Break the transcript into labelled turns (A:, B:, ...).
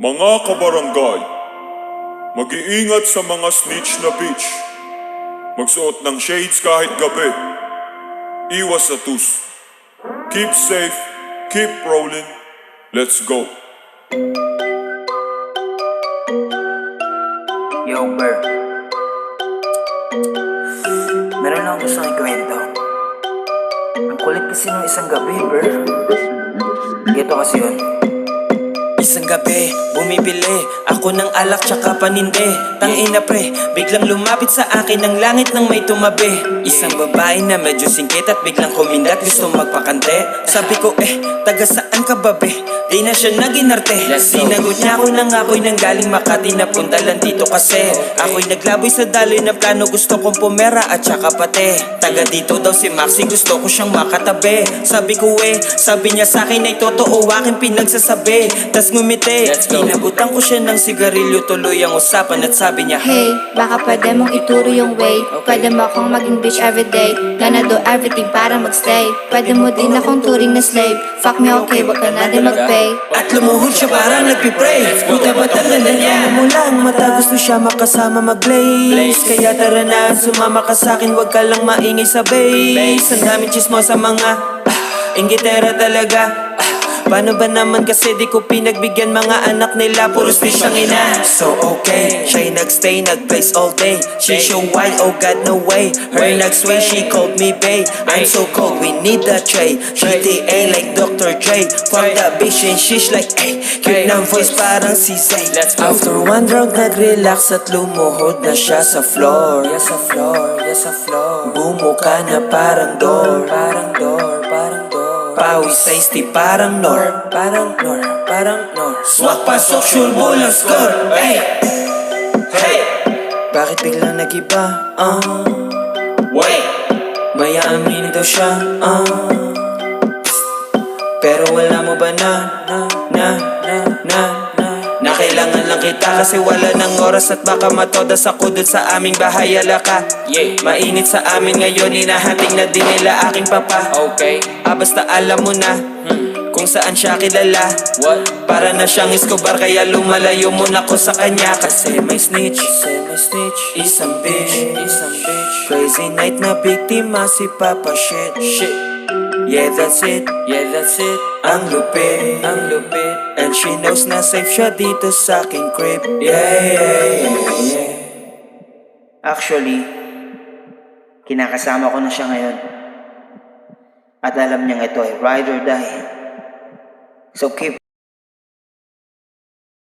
A: Mga kabarangay, mag-iingat sa mga snitch na bitch. Magsuot ng shades kahit gabi. Iwas sa tus. Keep safe, keep rolling. Let's go.
B: Yo, Ber. Meron lang gusto ikwento. Ang kulit kasi nung isang gabi, Ber. Geto kasi yun.
C: Isang gabi, bumibili ako ng alak tsaka paninde. Tangina pre, biglang lumapit sa akin ng langit nang may tumabi. Isang babae na medyo singkit at biglang kumindat, gusto magpakante. Sabi ko taga saan ka ba be? Di na siya naginarte. Sinagot niya ako nang ako'y nanggaling Makati, napunta lang dito kasi ako'y naglaboy sa daloy na plano, gusto kong pumera at saka pate. Taga dito daw si Maxi, gusto ko siyang makatabi. Sabi ko sabi niya sa akin ay totoo aking pinagsasabi. Tas ngumiti, inabutan ko siya ng sigarilyo, tuloy ang usapan at sabi niya,
D: Hey, baka pwede mong ituro yung way. Pwede mo akong maging bitch everyday. Gonna do everything para magstay. Pwede mo din akong turing na slave. Fuck me okay, wag ka na din magpay.
C: at lumuhod siya parang nagpipray. Buta ba talaga niya? Mo lang mata, gusto siya makasama mag-blaze. Kaya tara na, sumama ka sa'kin, wag ka lang maingay sa bass. Ang daming chismo sa mga inggitera talaga. Paano ba naman kasi di ko pinagbigyan mga anak nila, puro snitch ang ina. So okay, siya'y nagstay, nag-place all day. She show why, oh god no way. Her nag-sway, she called me babe. I'm so cold, we need a tray. GTA like Dr. Dre. From the bitch and shish like cute ng voice parang si Zay. After one drug, nag-relax at lumuhod na siya sa floor. Yeah, sa floor, yeah, sa floor. Bumuka na parang door. Parang door, parang door. Pawis tasty parang nor. Parang nor, parang nor. Swak pasok, sure ball ang score. Hey, hey. Bakit biglang nag-iba? Wait. May aaminin daw siya. Pero wala mo ba na kailangan lang kita kasi wala ng oras at baka matodas ako dun sa aming bahay, alaka. Mainit sa amin ngayon, hinahating na din nila aking papa. Okay, basta alam mo na kung saan siya kilala. Para na siyang Escobar, kaya lumalayo muna ko sa kanya. Kasi may snitch, isang bitch. Crazy night na biktima si Papa shit. Yeah, that's it. Ang lupit. And she knows na safe siya dito sa aking crib. Yeah.
B: Actually, kinakasama ko na siya ngayon. At alam niyang ito ay ride or die. So keep